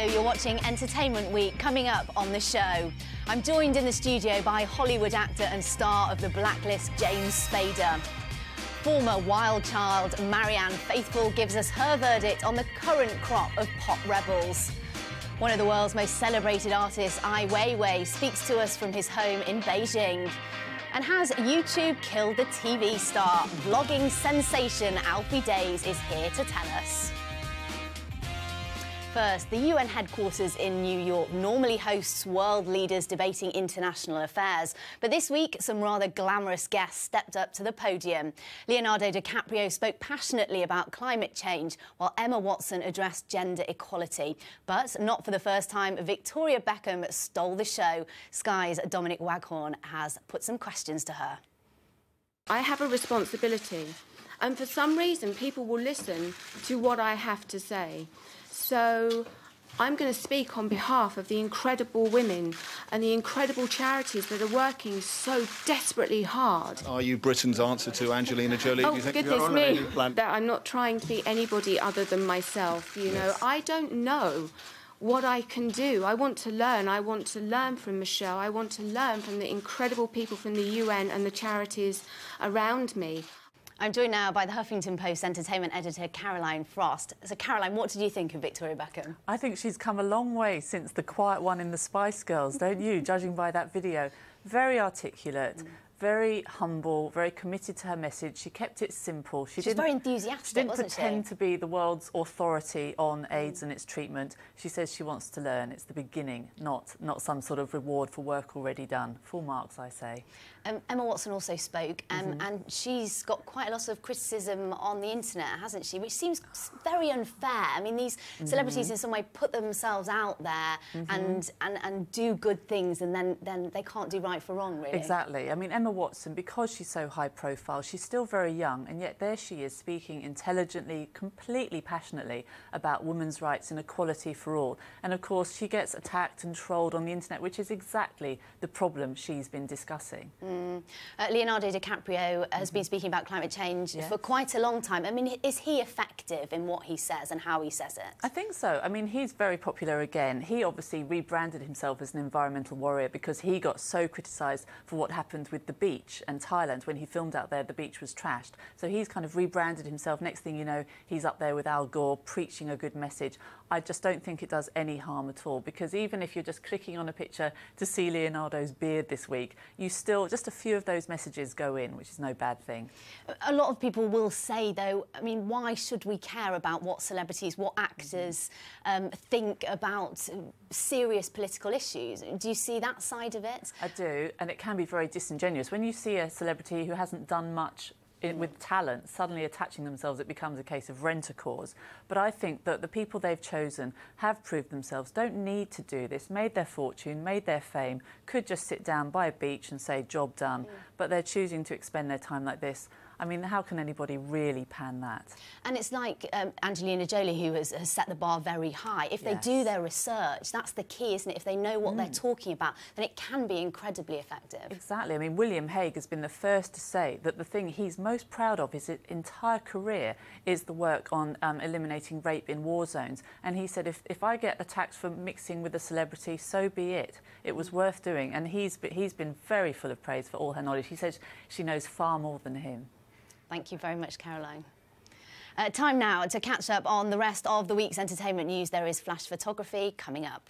Hello, you're watching Entertainment Week. Coming up on the show, I'm joined in the studio by Hollywood actor and star of the Blacklist, James Spader. Former wild child Marianne Faithful gives us her verdict on the current crop of pop rebels. One of the world's most celebrated artists, Weiwei, speaks to us from his home in Beijing. And has YouTube killed the TV star? Vlogging sensation Alfie Deyes is here to tell us. First, the UN headquarters in New York normally hosts world leaders debating international affairs. But this week, some rather glamorous guests stepped up to the podium. Leonardo DiCaprio spoke passionately about climate change, while Emma Watson addressed gender equality. But not for the first time, Victoria Beckham stole the show. Sky's Dominic Waghorn has put some questions to her. I have a responsibility, and for some reason people will listen to what I have to say. So I'm going to speak on behalf of the incredible women and the incredible charities that are working so desperately hard. Are you Britain's answer to Angelina Jolie? Oh, Do you think goodness you're on me. any plan? That I'm not trying to be anybody other than myself, you know. I don't know what I can do. I want to learn. I want to learn from Michelle. I want to learn from the incredible people from the UN and the charities around me. I'm joined now by the Huffington Post entertainment editor, Caroline Frost. So, Caroline, what did you think of Victoria Beckham? I think she's come a long way since the quiet one in the Spice Girls, don't you, judging by that video? Very articulate, very humble, very committed to her message. She kept it simple. She's very enthusiastic, She didn't wasn't pretend she? to be the world's authority on AIDS and its treatment. She says she wants to learn. It's the beginning, not some sort of reward for work already done. Full marks, I say. Emma Watson also spoke, and she's got quite a lot of criticism on the internet, hasn't she? Which seems very unfair. I mean, these celebrities in some way put themselves out there and do good things, and then they can't do right for wrong, really. Exactly. I mean, Emma Watson, because she's so high profile, she's still very young, and yet there she is speaking intelligently, completely passionately about women's rights and equality for all. And of course, she gets attacked and trolled on the internet, which is exactly the problem she's been discussing. Leonardo DiCaprio has been speaking about climate change for quite a long time. I mean, is he effective in what he says and how he says it? I think so. I mean, he's very popular again. He obviously rebranded himself as an environmental warrior because he got so criticised for what happened with the beach and Thailand. When he filmed out there, the beach was trashed. So he's kind of rebranded himself. Next thing you know, he's up there with Al Gore preaching a good message. I just don't think it does any harm at all, because even if you're just clicking on a picture to see Leonardo's beard this week, you still, just a few of those messages go in, which is no bad thing. A lot of people will say, though, I mean, why should we care about what celebrities, what actors think about serious political issues? Do you see that side of it? I do, and it can be very disingenuous. When you see a celebrity who hasn't done much with talent suddenly attaching themselves, it becomes a case of rent-a-cause. But I think that the people they've chosen have proved themselves, don't need to do this, made their fortune, made their fame, could just sit down by a beach and say, job done. But they're choosing to expend their time like this. I mean, how can anybody really pan that? And it's like Angelina Jolie, who has set the bar very high. If they do their research, that's the key, isn't it? If they know what they're talking about, then it can be incredibly effective. Exactly. I mean, William Hague has been the first to say that the thing he's most proud of his entire career is the work on eliminating rape in war zones. And he said, if I get attacked for mixing with a celebrity, so be it. It was worth doing. And he's been very full of praise for all her knowledge. He says she knows far more than him. Thank you very much, Caroline. Time now to catch up on the rest of the week's entertainment news. There is flash photography coming up.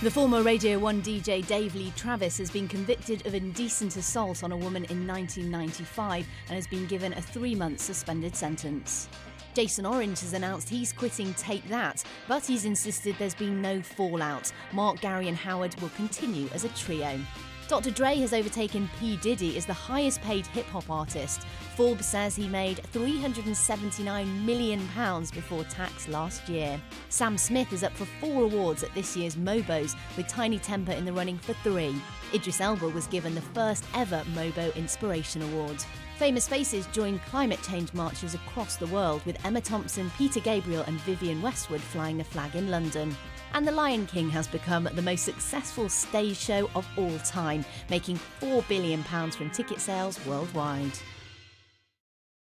The former Radio 1 DJ Dave Lee Travis has been convicted of indecent assault on a woman in 1995 and has been given a 3-month suspended sentence. Jason Orange has announced he's quitting Take That, but he's insisted there's been no fallout. Mark, Gary and Howard will continue as a trio. Dr. Dre has overtaken P. Diddy as the highest paid hip-hop artist. Forbes says he made £379 million before tax last year. Sam Smith is up for 4 awards at this year's Mobos, with Tiny Temper in the running for 3. Idris Elba was given the first ever Mobo Inspiration Award. Famous faces joined climate change marches across the world, with Emma Thompson, Peter Gabriel and Vivienne Westwood flying the flag in London. And The Lion King has become the most successful stage show of all time, making £4 billion from ticket sales worldwide.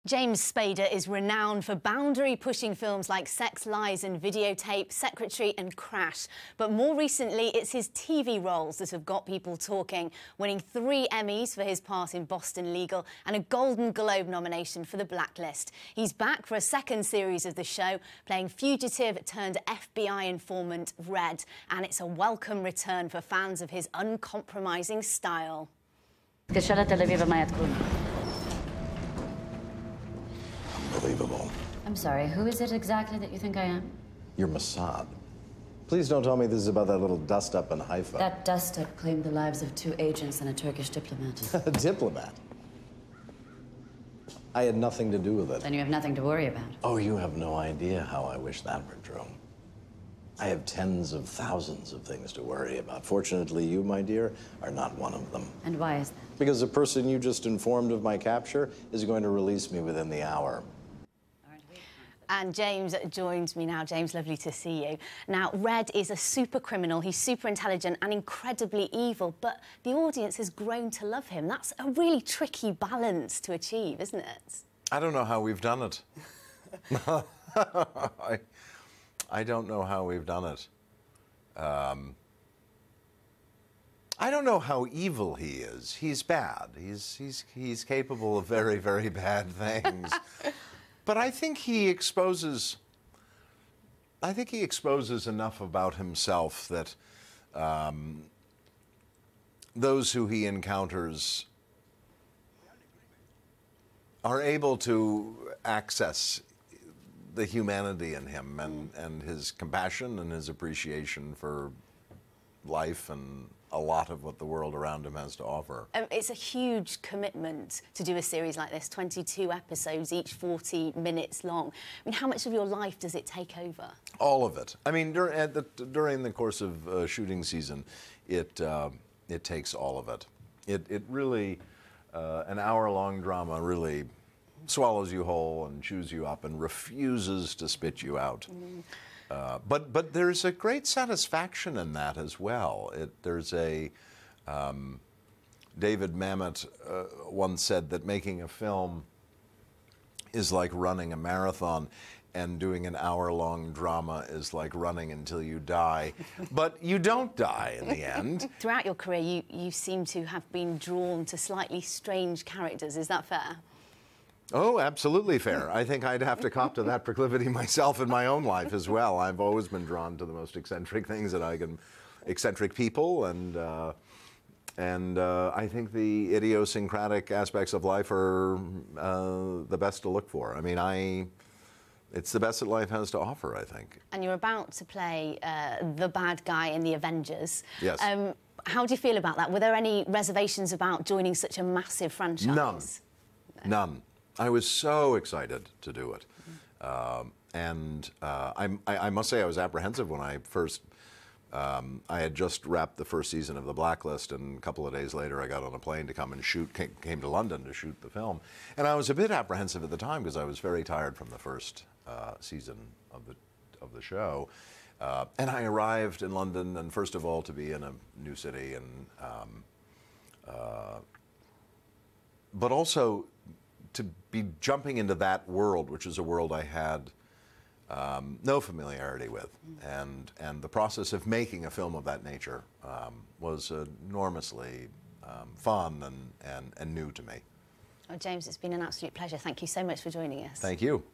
James Spader is renowned for boundary-pushing films like Sex, Lies and Videotape, Secretary and Crash. But more recently, it's his TV roles that have got people talking, winning 3 Emmys for his part in Boston Legal and a Golden Globe nomination for The Blacklist. He's back for a second series of the show, playing fugitive-turned-FBI informant Red. And it's a welcome return for fans of his uncompromising style. Unbelievable. I'm sorry, who is it exactly that you think I am? You're Mossad. Please don't tell me this is about that little dust-up in Haifa. That dust-up claimed the lives of 2 agents and a Turkish diplomat. A diplomat? I had nothing to do with it. Then you have nothing to worry about. Oh, you have no idea how I wish that were true. I have tens of thousands of things to worry about. Fortunately, you, my dear, are not one of them. And why is that? Because the person you just informed of my capture is going to release me within the hour. And James joins me now. James, lovely to see you. Now, Red is a super criminal. He's super intelligent and incredibly evil, but the audience has grown to love him. That's a really tricky balance to achieve, isn't it? I don't know how we've done it. I don't know how we've done it. I don't know how evil he is. He's bad. He's capable of very, very bad things. But I think he exposes enough about himself that those who he encounters are able to access the humanity in him and his compassion and his appreciation for life and a lot of what the world around him has to offer. It's a huge commitment to do a series like this, 22 episodes, each 40 minutes long. I mean, how much of your life does it take over? All of it. I mean, during the course of shooting season, it takes all of it. It really, an hour-long drama really swallows you whole and chews you up and refuses to spit you out. But there's a great satisfaction in that as well. There's a David Mamet once said that making a film is like running a marathon, and doing an hour-long drama is like running until you die. But you don't die in the end. Throughout your career, you seem to have been drawn to slightly strange characters. Is that fair? Oh, absolutely fair. I think I'd have to cop to that proclivity myself in my own life as well. I've always been drawn to the most eccentric things that I can, eccentric people, and I think the idiosyncratic aspects of life are the best to look for. I mean, it's the best that life has to offer, I think. And you're about to play the bad guy in the Avengers. Yes. How do you feel about that? Were there any reservations about joining such a massive franchise? None. None. I was so excited to do it. I must say I was apprehensive when I first, I had just wrapped the first season of The Blacklist, and a couple of days later I got on a plane to come and shoot, came to London to shoot the film. And I was a bit apprehensive at the time because I was very tired from the first season of the show. And I arrived in London, and first of all to be in a new city, and but also to be jumping into that world, which is a world I had no familiarity with. And the process of making a film of that nature was enormously fun and new to me. Oh, James, it's been an absolute pleasure. Thank you so much for joining us. Thank you.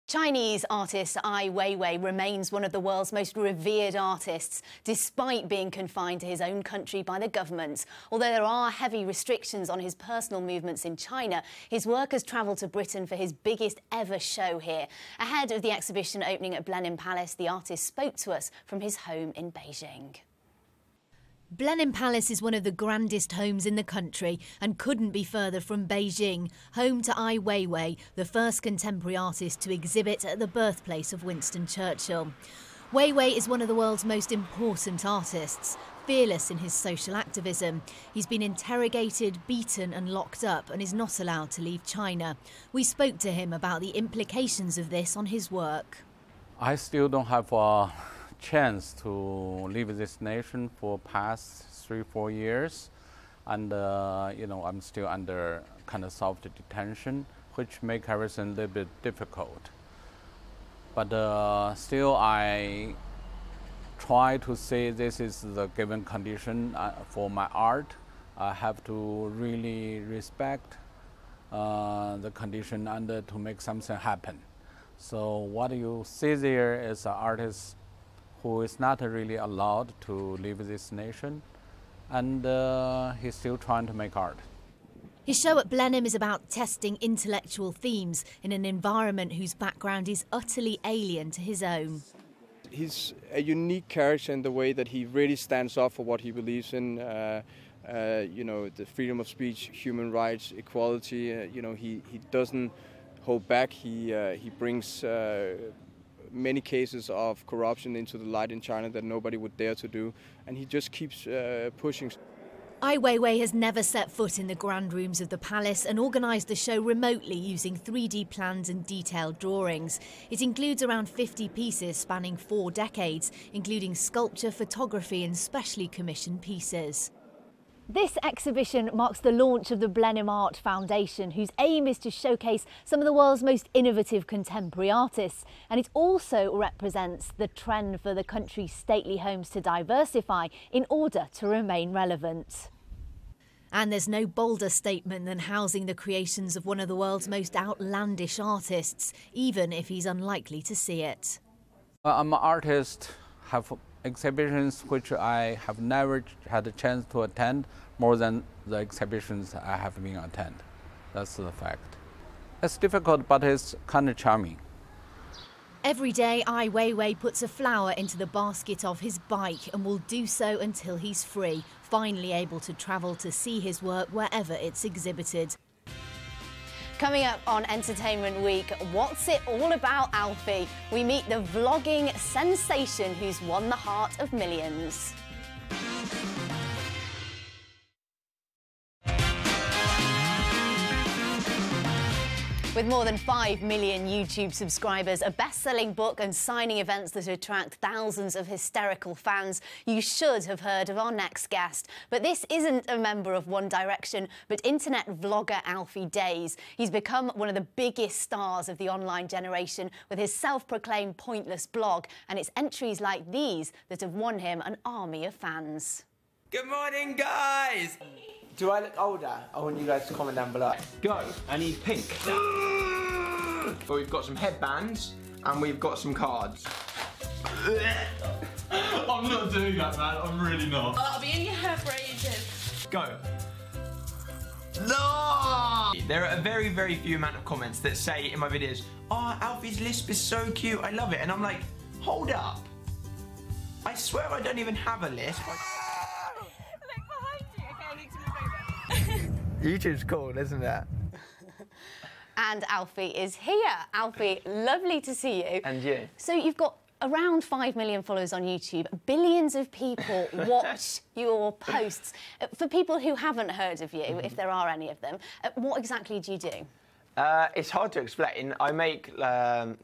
Chinese artist Ai Weiwei remains one of the world's most revered artists, despite being confined to his own country by the government. Although there are heavy restrictions on his personal movements in China, his work has travelled to Britain for his biggest ever show here. Ahead of the exhibition opening at Blenheim Palace, the artist spoke to us from his home in Beijing. Blenheim Palace is one of the grandest homes in the country and couldn't be further from Beijing, home to Ai Weiwei, the first contemporary artist to exhibit at the birthplace of Winston Churchill. Weiwei is one of the world's most important artists, fearless in his social activism. He's been interrogated, beaten and locked up and is not allowed to leave China. We spoke to him about the implications of this on his work. I still don't have a chance to leave this nation for past 3-4 years, and I'm still under kind of soft detention, which make everything a little bit difficult. But still, I try to say this is the given condition for my art. I have to really respect the condition and to make something happen. So what you see there is an artist who is not really allowed to leave this nation, and he's still trying to make art. His show at Blenheim is about testing intellectual themes in an environment whose background is utterly alien to his own. He's a unique character in the way that he really stands up for what he believes in. You know, the freedom of speech, human rights, equality. You know, he doesn't hold back. He brings many cases of corruption into the light in China that nobody would dare to do, and he just keeps pushing. Weiwei has never set foot in the grand rooms of the palace and organised the show remotely using 3D plans and detailed drawings. It includes around 50 pieces spanning 4 decades, including sculpture, photography and specially commissioned pieces. This exhibition marks the launch of the Blenheim Art Foundation, whose aim is to showcase some of the world's most innovative contemporary artists. And it also represents the trend for the country's stately homes to diversify in order to remain relevant. And there's no bolder statement than housing the creations of one of the world's most outlandish artists, even if he's unlikely to see it. I'm an artist, have exhibitions which I have never had a chance to attend more than the exhibitions I have been attend. That's the fact. It's difficult, but it's kind of charming. Every day, Ai Weiwei puts a flower into the basket of his bike and will do so until he's free, finally able to travel to see his work wherever it's exhibited. Coming up on Entertainment Week, what's it all about, Alfie? We meet the vlogging sensation who's won the heart of millions. With more than 5 million YouTube subscribers, a best-selling book and signing events that attract thousands of hysterical fans, you should have heard of our next guest. But this isn't a member of One Direction, but internet vlogger Alfie Deyes. He's become one of the biggest stars of the online generation with his self-proclaimed pointless blog, and it's entries like these that have won him an army of fans. Good morning, guys! Do I look older? I want you guys to comment down below. Go. I need pink. But we've got some headbands and we've got some cards. I'm not doing that, man. I'm really not. I'll be in your hair for ages. Go. No! There are a very, very few amount of comments that say in my videos, oh, Alfie's lisp is so cute, I love it. And I'm like, hold up. I swear I don't even have a lisp. YouTube's cool, isn't it? And Alfie is here. Alfie, lovely to see you. And you. So you've got around 5 million followers on YouTube. Billions of people watch your posts. For people who haven't heard of you, if there are any of them, what exactly do you do? It's hard to explain. I make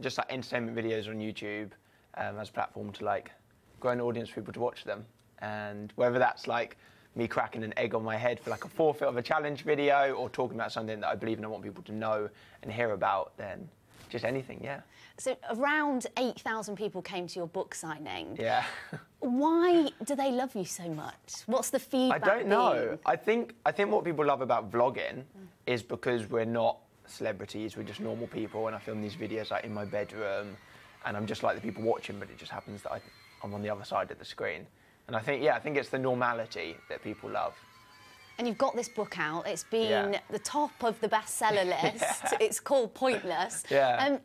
just like entertainment videos on YouTube as a platform to like grow an audience for people to watch them. And whether that's like me cracking an egg on my head for like a forfeit of a challenge video or talking about something that I believe and I want people to know and hear about, then just anything, yeah. So around 8,000 people came to your book signing. Yeah. Why do they love you so much? What's the feedback? I don't know. I think what people love about vlogging is because we're not celebrities, we're just normal people, and I film these videos like in my bedroom and I'm just like the people watching, but it just happens that I'm on the other side of the screen. And I think it's the normality that people love. And you've got this book out. It's been the top of the bestseller list. It's called Pointless. Yeah.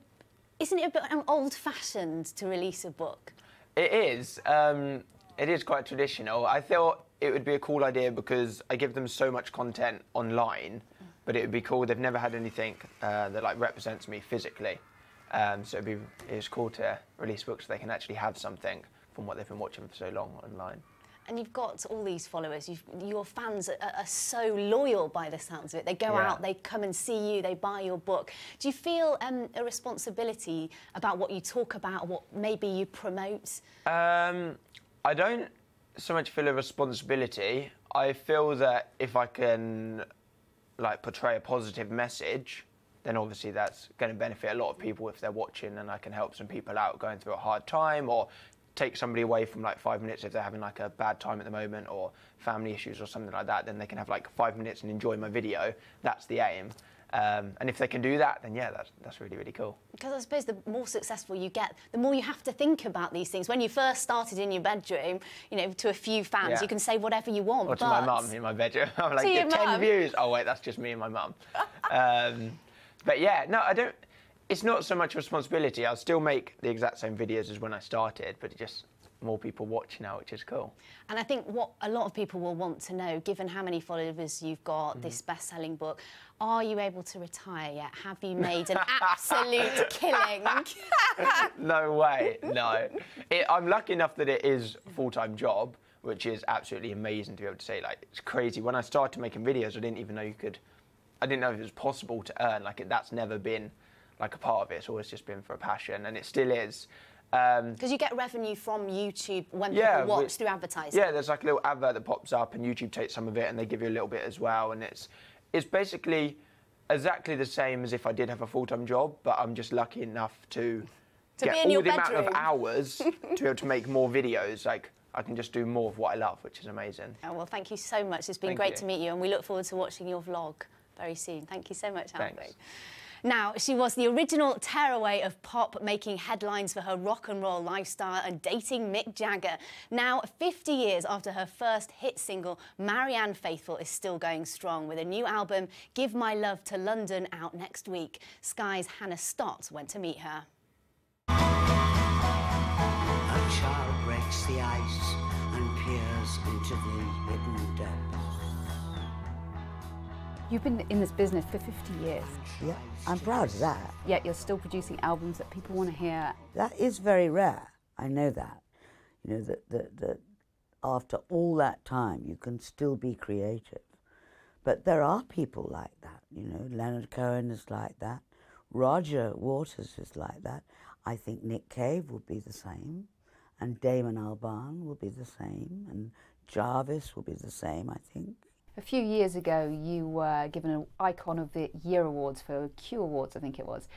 Isn't it a bit old-fashioned to release a book? It is. It is quite traditional. I thought it would be a cool idea because I give them so much content online, but it would be cool. They've never had anything that like represents me physically. So it's cool to release books so they can actually have something from what they've been watching for so long online. And you've got all these followers. Your fans are so loyal by the sounds of it. They go out, they come and see you, they buy your book. Do you feel a responsibility about what you talk about, what maybe you promote? I don't so much feel a responsibility. I feel that if I can like portray a positive message, then obviously that's going to benefit a lot of people if they're watching, and I can help some people out going through a hard time, or take somebody away from like 5 minutes if they're having like a bad time at the moment or family issues or something like that, then they can have like 5 minutes and enjoy my video. That's the aim. And if they can do that, then yeah, that's really, really cool. Because I suppose the more successful you get, the more you have to think about these things. When you first started in your bedroom, you know, to a few fans, you can say whatever you want. Or to my mum in my bedroom. I'm like, get 10 views. Oh wait, that's just me and my mum. But yeah, no, I don't. It's not so much responsibility. I'll still make the exact same videos as when I started, but it just more people watch now, which is cool. And I think what a lot of people will want to know, given how many followers you've got, this best-selling book, are you able to retire yet? Have you made an absolute killing? No way, no. I'm lucky enough that it is a full-time job, which is absolutely amazing to be able to say. Like, it's crazy. When I started making videos, I didn't even know I didn't know if it was possible to earn. Like, that's never been like a part of it. It's always just been for a passion, and it still is. Because you get revenue from YouTube when people watch through advertising. Yeah, there's like a little advert that pops up, and YouTube takes some of it, and they give you a little bit as well. And it's basically exactly the same as if I did have a full-time job, but I'm just lucky enough to get all the amount of hours to be able to make more videos. Like, I can just do more of what I love, which is amazing. Oh, well, thank you so much. It's been great to meet you, and we look forward to watching your vlog very soon. Thank you so much, Alfie. Now, she was the original tearaway of pop, making headlines for her rock and roll lifestyle and dating Mick Jagger. Now, 50 years after her first hit single, Marianne Faithful is still going strong with a new album, Give My Love to London, out next week. Sky's Hannah Stott went to meet her. A child breaks the ice and peers into the hidden depths. You've been in this business for 50 years. Yeah, I'm proud of that. Yet you're still producing albums that people want to hear. That is very rare. I know that. You know, that after all that time, you can still be creative. But there are people like that. You know, Leonard Cohen is like that. Roger Waters is like that. I think Nick Cave will be the same. And Damon Albarn will be the same. And Jarvis will be the same, I think. A few years ago, you were given an Icon of the Year awards for Q Awards, I think it was.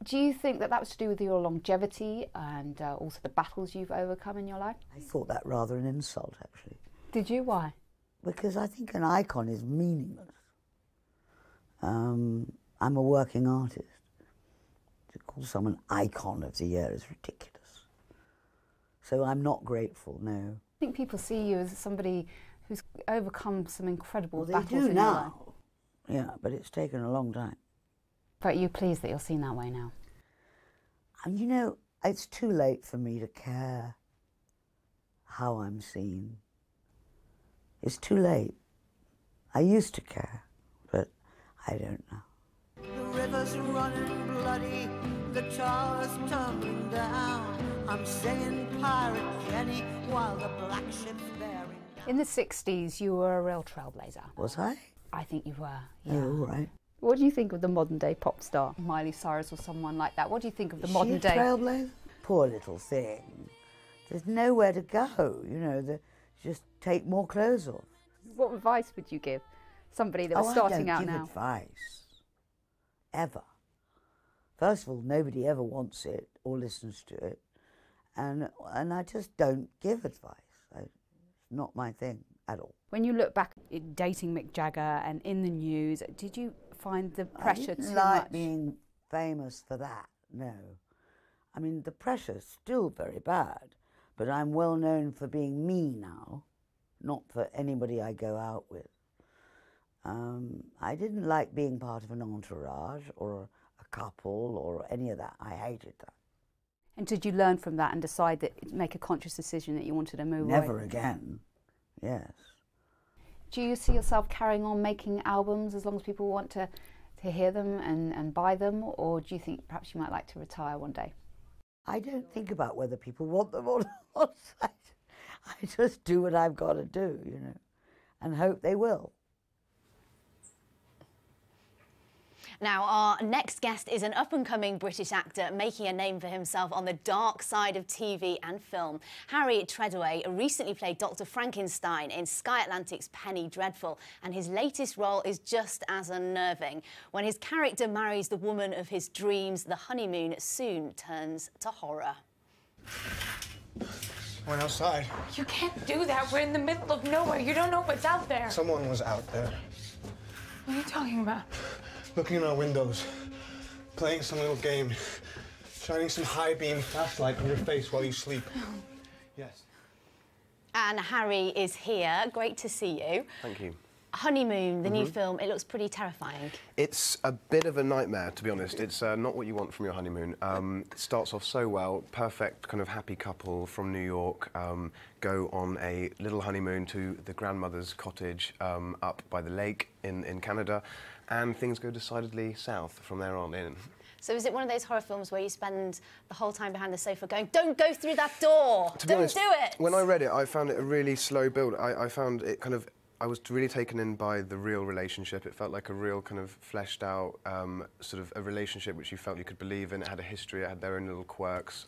Do you think that was to do with your longevity and also the battles you've overcome in your life? I thought that rather an insult, actually. Did you? Why? Because I think an icon is meaningless. I'm a working artist. To call someone Icon of the Year is ridiculous. So I'm not grateful, no. I think people see you as somebody who's overcome some incredible battles in your life. Yeah, but it's taken a long time. But are you pleased that you're seen that way now? And you know, it's too late for me to care how I'm seen. It's too late. I used to care, but I don't know. The river's running bloody, the tower's tumbling down. I'm singing Pirate Jenny while the black ship's bearing. In the 60s, you were a real trailblazer. Was I? I think you were, yeah. Oh, all right. What do you think of the modern-day pop star, Miley Cyrus or someone like that? What do you think of the modern-day... trailblazer? Poor little thing. There's nowhere to go, you know, just take more clothes off. What advice would you give somebody that was starting out now? I don't give advice. Ever. First of all, nobody ever wants it or listens to it. And I just don't give advice. It's not my thing at all. When you look back at dating Mick Jagger and in the news, did you find the pressure too much? I didn't like being famous for that, no. I mean, the pressure's still very bad, but I'm well known for being me now, not for anybody I go out with. I didn't like being part of an entourage or a couple or any of that. I hated that. And did you learn from that and decide that, make a conscious decision that you wanted to move away? Never again, yes. Do you see yourself carrying on making albums as long as people want to hear them and buy them, or do you think perhaps you might like to retire one day? I don't think about whether people want them or not. I just do what I've got to do, you know, and hope they will. Now, our next guest is an up-and-coming British actor making a name for himself on the dark side of TV and film. Harry Treadaway recently played Dr. Frankenstein in Sky Atlantic's Penny Dreadful, and his latest role is just as unnerving. When his character marries the woman of his dreams, the honeymoon soon turns to horror. Went outside. You can't do that. We're in the middle of nowhere. You don't know what's out there. Someone was out there. What are you talking about? Looking in our windows, playing some little game, shining some high-beam flashlight on your face while you sleep. Yes. And Harry is here. Great to see you. Thank you. Honeymoon, the new film, it looks pretty terrifying. It's a bit of a nightmare, to be honest. It's not what you want from your honeymoon. It starts off so well, perfect kind of happy couple from New York, go on a little honeymoon to the grandmother's cottage up by the lake in Canada, and things go decidedly south from there on in. So is it one of those horror films where you spend the whole time behind the sofa going, don't go through that door, don't do it? When I read it, I found it a really slow build. I found it kind of, I was really taken in by the real relationship. It felt like a real kind of fleshed out sort of a relationship which you felt you could believe in. It had a history, it had their own little quirks.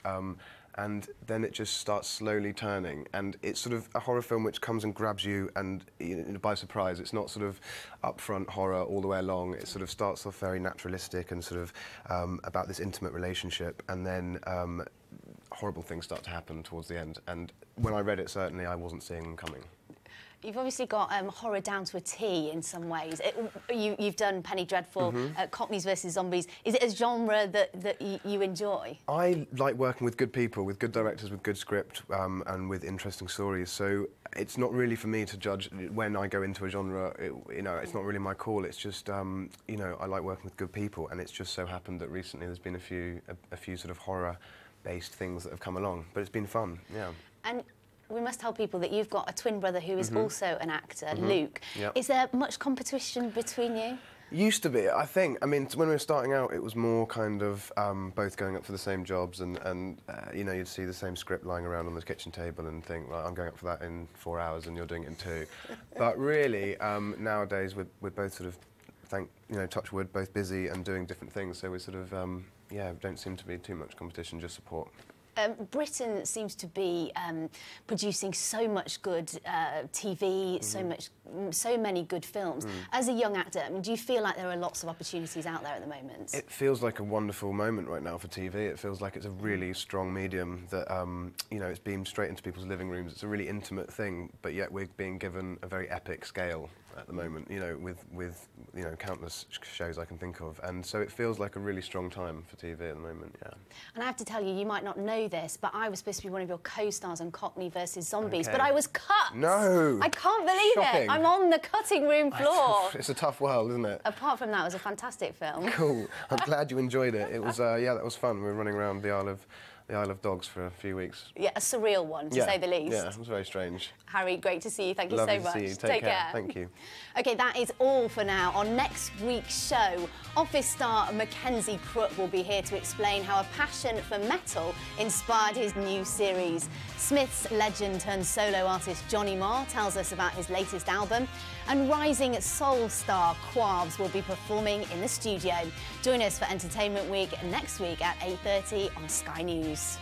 And then it just starts slowly turning, and it's sort of a horror film which comes and grabs you and by surprise. It's not sort of upfront horror all the way along. It sort of starts off very naturalistic and sort of about this intimate relationship, and then horrible things start to happen towards the end. And when I read it, certainly I wasn't seeing them coming. You've obviously got horror down to a T in some ways. You've done Penny Dreadful, Cockneys versus Zombies. Is it a genre that you enjoy? I like working with good people, with good directors, with good script, and with interesting stories. So it's not really for me to judge when I go into a genre. It's not really my call. It's just, you know, I like working with good people, and it's just so happened that recently there's been a few sort of horror-based things that have come along. But it's been fun, yeah. And we must tell people that you've got a twin brother who is also an actor, Luke. Yep. Is there much competition between you? Used to be, I think. I mean, when we were starting out, it was more kind of both going up for the same jobs, and you know, you'd see the same script lying around on the kitchen table and think, well, I'm going up for that in 4 hours and you're doing it in 2. But really, nowadays, we're both sort of, touch wood, both busy and doing different things, so we sort of, yeah, don't seem to be too much competition, just support. Britain seems to be producing so much good TV, so many good films. As a young actor, I mean, do you feel like there are lots of opportunities out there at the moment? It feels like a wonderful moment right now for TV. It feels like it's a really strong medium that, you know, it's beamed straight into people's living rooms. It's a really intimate thing, but yet we're being given a very epic scale at the moment, you know, with you know, countless shows I can think of, and so it feels like a really strong time for TV at the moment, yeah. And I have to tell you, you might not know this, but I was supposed to be one of your co-stars on Cockney versus Zombies, but I was cut! No! I can't believe it! I'm on the cutting room floor! It's a tough world, isn't it? Apart from that, it was a fantastic film. Cool. I'm glad you enjoyed it. It was, yeah, that was fun. We were running around the Isle of Dogs for a few weeks. Yeah, a surreal one, to say the least. Yeah, it was very strange. Harry, great to see you. Thank you so much. Lovely to see you. Take care. Thank you. OK, that is all for now. On next week's show, Office star Mackenzie Crook will be here to explain how a passion for metal inspired his new series. Smith's legend-turned-solo artist Johnny Marr tells us about his latest album. And rising soul star Quavs will be performing in the studio. Join us for Entertainment Week next week at 8:30 on Sky News.